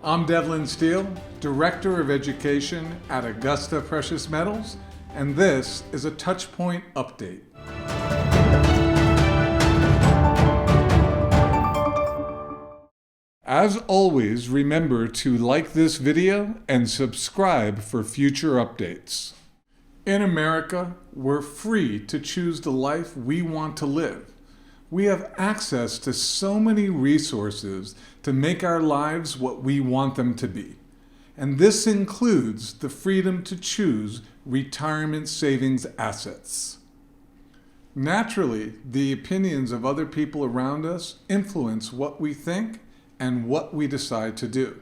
I'm Devlin Steele, Director of Education at Augusta Precious Metals, and this is a Touchpoint Update. As always, remember to like this video and subscribe for future updates. In America, we're free to choose the life we want to live. We have access to so many resources to make our lives what we want them to be. And this includes the freedom to choose retirement savings assets. Naturally, the opinions of other people around us influence what we think and what we decide to do.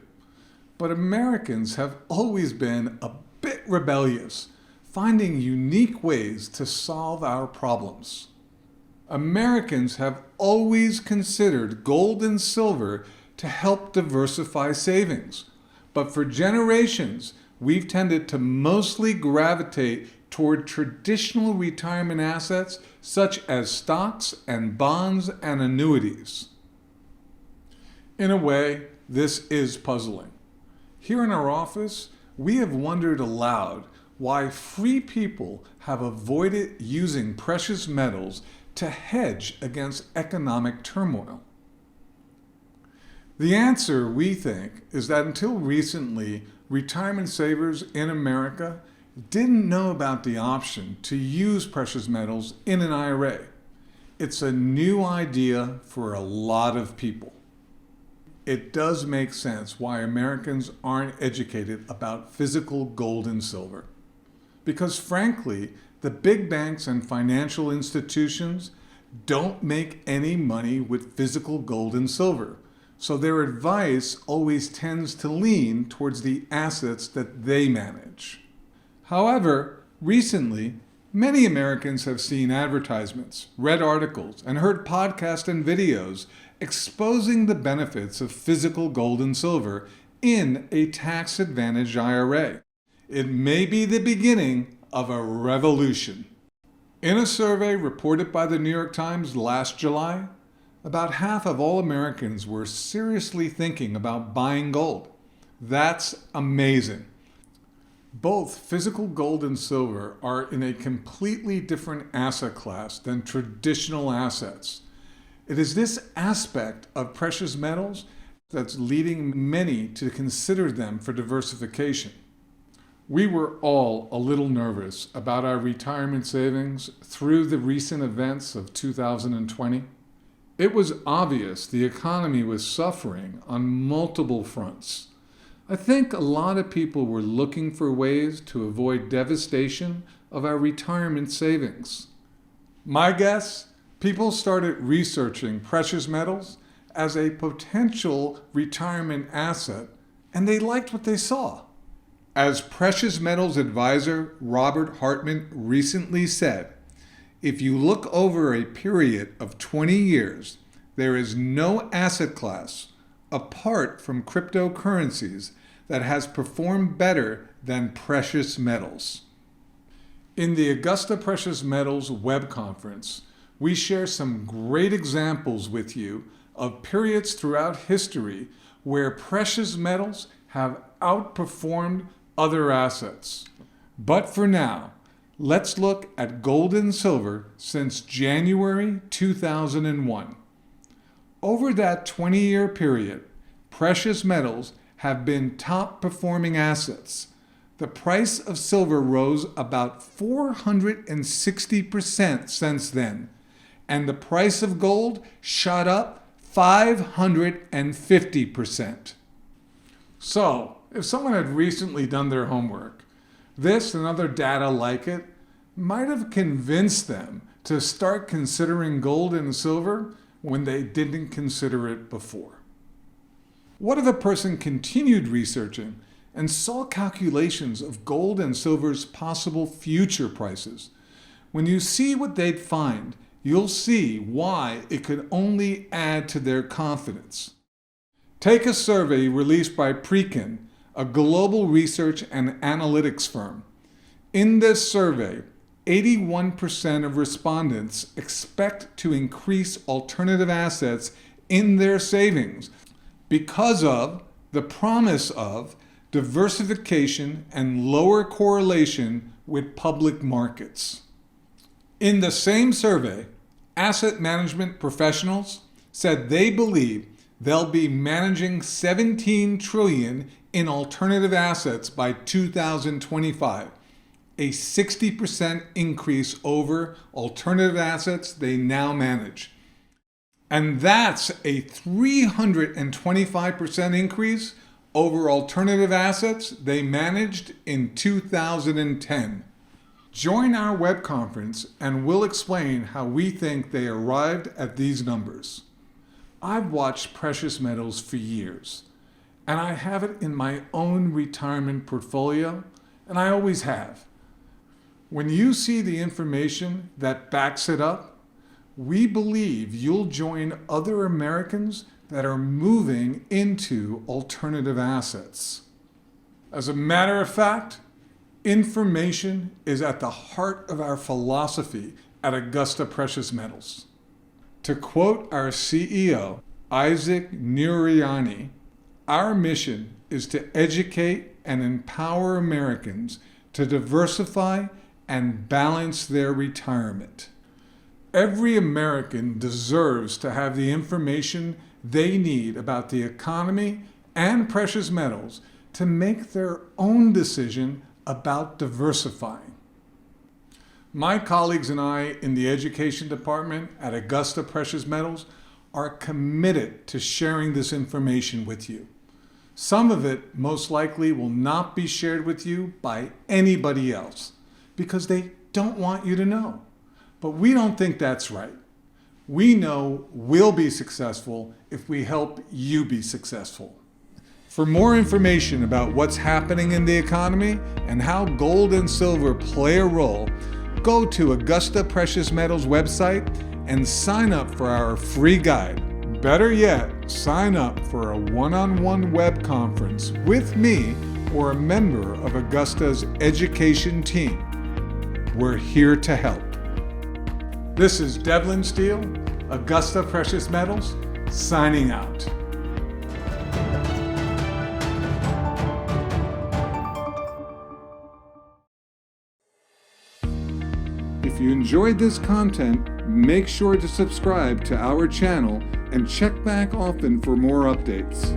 But Americans have always been a bit rebellious, finding unique ways to solve our problems. Americans have always considered gold and silver to help diversify savings. But for generations, we've tended to mostly gravitate toward traditional retirement assets such as stocks and bonds and annuities. In a way, this is puzzling. Here in our office, we have wondered aloud why free people have avoided using precious metals to hedge against economic turmoil. The answer, we think, is that until recently, retirement savers in America didn't know about the option to use precious metals in an IRA. It's a new idea for a lot of people. It does make sense why Americans aren't educated about physical gold and silver. Because frankly, the big banks and financial institutions don't make any money with physical gold and silver. So their advice always tends to lean towards the assets that they manage. However, recently, many Americans have seen advertisements, read articles, and heard podcasts and videos exposing the benefits of physical gold and silver in a tax-advantaged IRA. It may be the beginning of a revolution. In a survey reported by the New York Times last July, about half of all Americans were seriously thinking about buying gold. That's amazing. Both physical gold and silver are in a completely different asset class than traditional assets. It is this aspect of precious metals that's leading many to consider them for diversification. We were all a little nervous about our retirement savings through the recent events of 2020. It was obvious the economy was suffering on multiple fronts. I think a lot of people were looking for ways to avoid devastation of our retirement savings. My guess, people started researching precious metals as a potential retirement asset, and they liked what they saw. As precious metals advisor Robert Hartman recently said, if you look over a period of 20 years, there is no asset class, apart from cryptocurrencies, that has performed better than precious metals. In the Augusta Precious Metals web conference, we share some great examples with you of periods throughout history where precious metals have outperformed other assets. But for now, let's look at gold and silver since January 2001. Over that 20-year period, precious metals have been top-performing assets. The price of silver rose about 460% since then, and the price of gold shot up 550%. So, if someone had recently done their homework, this and other data like it might have convinced them to start considering gold and silver when they didn't consider it before. What if a person continued researching and saw calculations of gold and silver's possible future prices? When you see what they'd find, you'll see why it could only add to their confidence. Take a survey released by Preqin, a global research and analytics firm. In this survey, 81% of respondents expect to increase alternative assets in their savings because of the promise of diversification and lower correlation with public markets. In the same survey, asset management professionals said they believe they'll be managing $17 trillion in alternative assets by 2025, a 60% increase over alternative assets they now manage. And that's a 325% increase over alternative assets they managed in 2010. Join our web conference and we'll explain how we think they arrived at these numbers. I've watched precious metals for years, and I have it in my own retirement portfolio, and I always have. When you see the information that backs it up, we believe you'll join other Americans that are moving into alternative assets. As a matter of fact, information is at the heart of our philosophy at Augusta Precious Metals. To quote our CEO, Isaac Nuriani, our mission is to educate and empower Americans to diversify and balance their retirement. Every American deserves to have the information they need about the economy and precious metals to make their own decision about diversifying. My colleagues and I in the education department at Augusta Precious Metals are committed to sharing this information with you. Some of it most likely will not be shared with you by anybody else because they don't want you to know. But we don't think that's right. We know we'll be successful if we help you be successful. For more information about what's happening in the economy and how gold and silver play a role, go to Augusta Precious Metals website and sign up for our free guide. Better yet, sign up for a one-on-one web conference with me or a member of Augusta's education team. We're here to help. This is Devlin Steele, Augusta Precious Metals, signing out. If you enjoyed this content, make sure to subscribe to our channel and check back often for more updates.